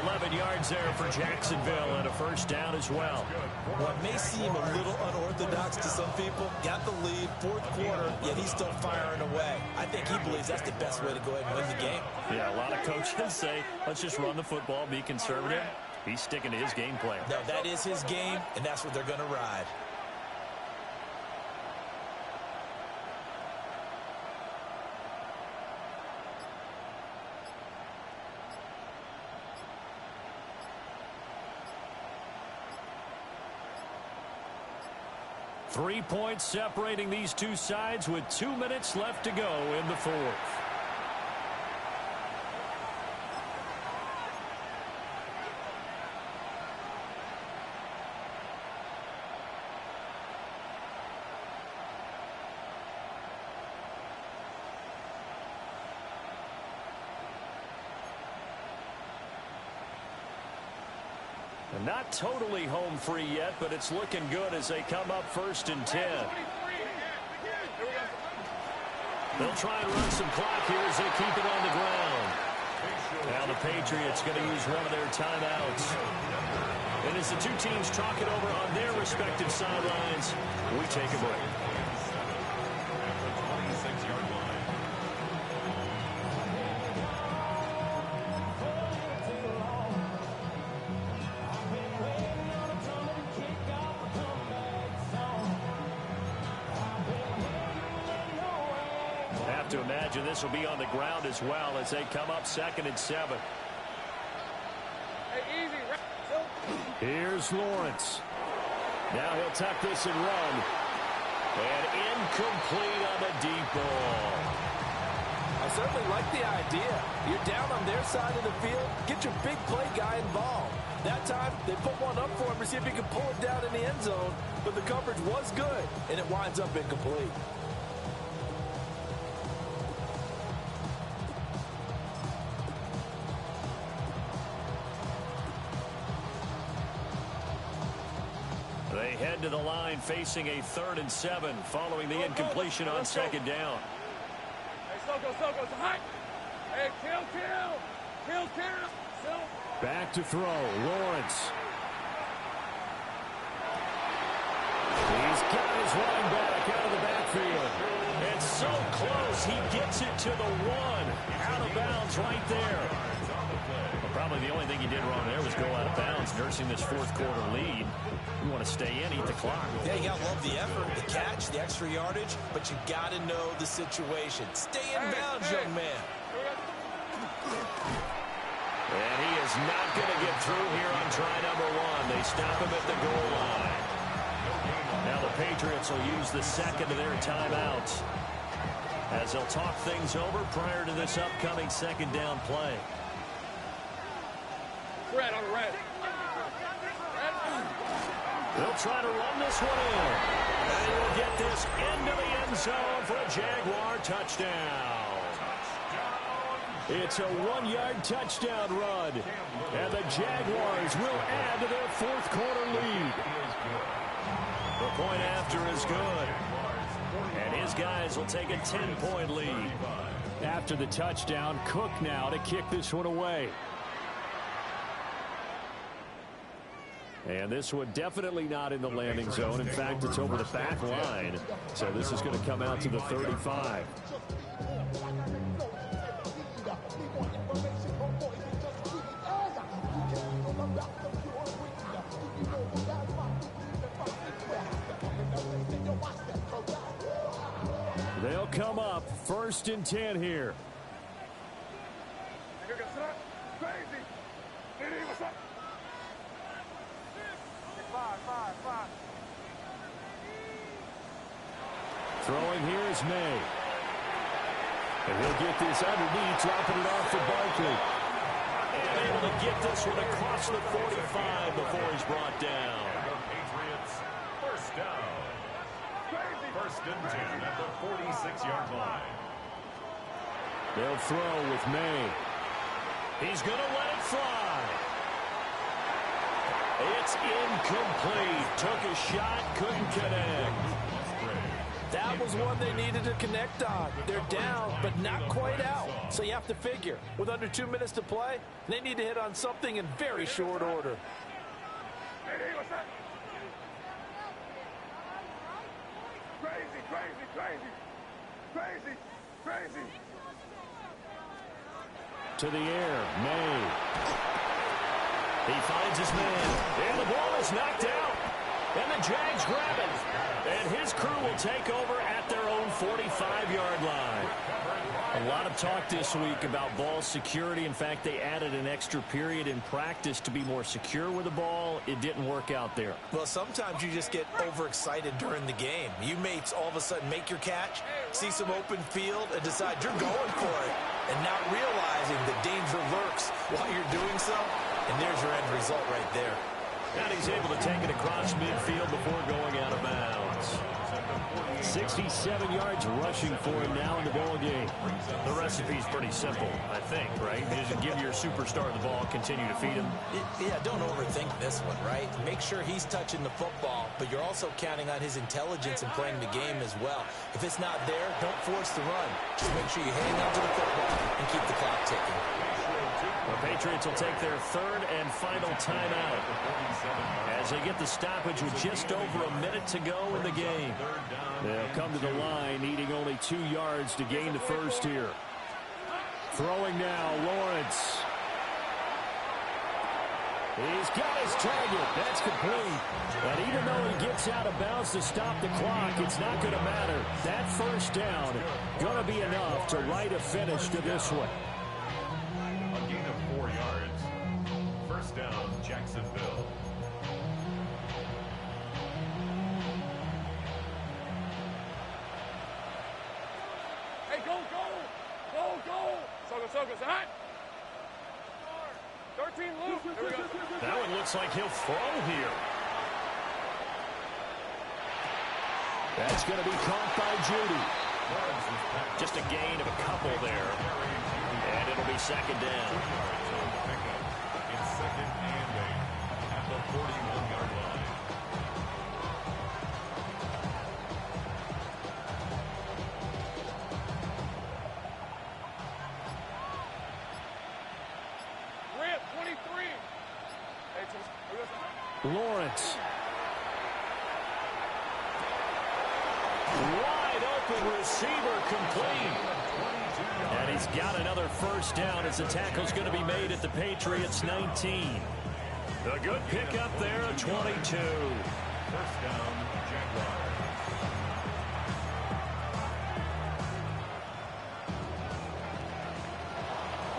11 yards there for Jacksonville and a 1st down as well. What may seem a little unorthodox to some people, got the lead, 4th quarter, yet he's still firing away. I think he believes that's the best way to go ahead and win the game. Yeah, a lot of coaches say, let's just run the football, be conservative. He's sticking to his game plan. No, that is his game, and that's what they're going to ride. Three points separating these two sides with 2 minutes left to go in the 4th. Not totally home free yet, but it's looking good as they come up 1st and 10. They'll try and run some clock here as they keep it on the ground. Now the Patriots going to use one of their timeouts. And as the two teams talk it over on their respective sidelines, we take a break. To imagine this will be on the ground as well as they come up 2nd and 7. Here's Lawrence. Now he'll tuck this and run. And incomplete on the deep ball. I certainly like the idea. You're down on their side of the field. Get your big play guy involved. That time, they put one up for him to see if he can pull it down in the end zone. But the coverage was good, and it winds up incomplete. They head to the line facing a 3rd and 7 following the incompletion on 2nd down. Back to throw. Lawrence. He's got his running back out of the backfield. It's so close. He gets it to the 1. Out of bounds right there. Well, probably the only thing he did wrong there was go out of bounds, nursing this 4th quarter lead. You want to stay in, eat the clock. Yeah, you got to love the effort, the catch, the extra yardage, but you got to know the situation. Stay in bounds, young man. And he is not going to get through here on try number 1. They stop him at the goal line. Now the Patriots will use the 2nd of their timeouts as they'll talk things over prior to this upcoming 2nd down play. Red on the red. They'll try to run this one in. And he'll get this into the end zone for a Jaguar touchdown. It's a 1-yard touchdown run. And the Jaguars will add to their fourth quarter lead. The point after is good. And his guys will take a 10-point lead. After the touchdown, Cook now to kick this one away. And this one definitely not in the landing zone. In fact, it's over the back line. So this is going to come out to the 35. They'll come up 1st and 10 here. Throwing here is May. And he'll get this underneath, dropping it off for Barkley. And able to get this one across the 45 before he's brought down. Patriots, first down. 1st and 10 at the 46-yard line. They'll throw with May. He's going to let it fly. It's incomplete. Took a shot, couldn't connect. That was one they needed to connect on. They're down, but not quite out. So you have to figure, with under 2 minutes to play, they need to hit on something in very short order. Crazy. To the air, May. He finds his man, and the ball is knocked out. And the Jags grab it. And his crew will take over at their own 45-yard line. A lot of talk this week about ball security. In fact, they added an extra period in practice to be more secure with the ball. It didn't work out there. Well, sometimes you just get overexcited during the game. You may all of a sudden make your catch, see some open field, and decide you're going for it, and not realizing the danger lurks while you're doing so. And there's your end result right there. And he's able to take it across midfield before going out of bounds. 67 yards rushing for him now in the ball game. The recipe's pretty simple, I think, right? You just give your superstar the ball, continue to feed him. Yeah, don't overthink this one, right? Make sure he's touching the football, but you're also counting on his intelligence in playing the game as well. If it's not there, don't force the run. Just make sure you hang on to the football and keep the clock ticking. The Patriots will take their 3rd and final timeout as they get the stoppage with just over a minute to go in the game. They'll come to the line needing only 2 yards to gain the first here. Throwing now, Lawrence. He's got his target. That's complete. And even though he gets out of bounds to stop the clock, it's not going to matter. That first down going to be enough to write a finish to this one. A gain of 4 yards. First down, Jacksonville. Hey, go! Soga, hot! 13 loose. Here we go. That one looks like he'll throw here. That's going to be caught by Judy. Just a gain of a couple there. And it'll be 2nd down. It's 2nd and 8 at the 41-yard line. Rip, 23. Lawrence. Wide open receiver complete. And he's got another first down as the tackle's going to be made at the Patriots 19. A good pickup there at 22. First down, Jaguars.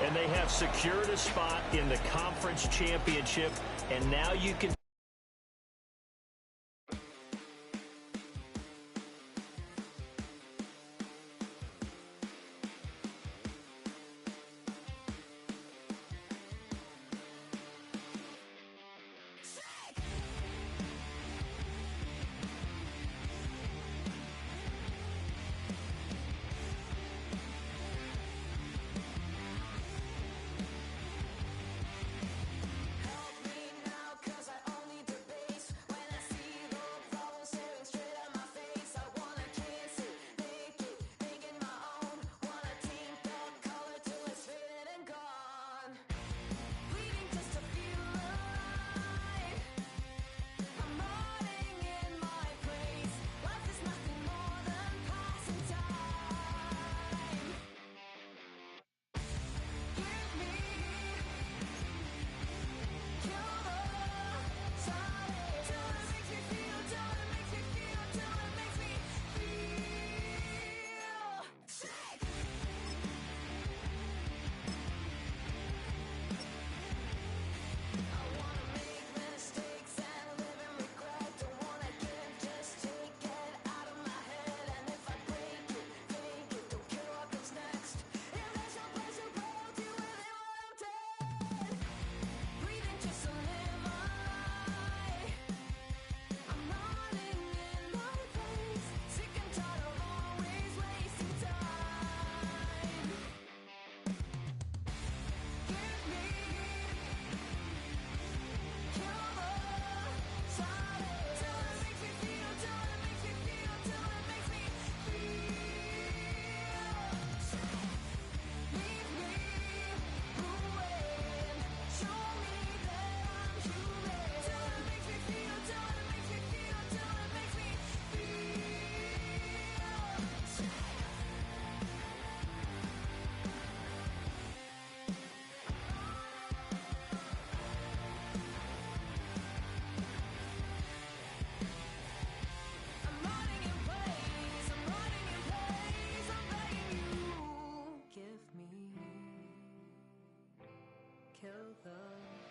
And they have secured a spot in the conference championship. And now you can kill them.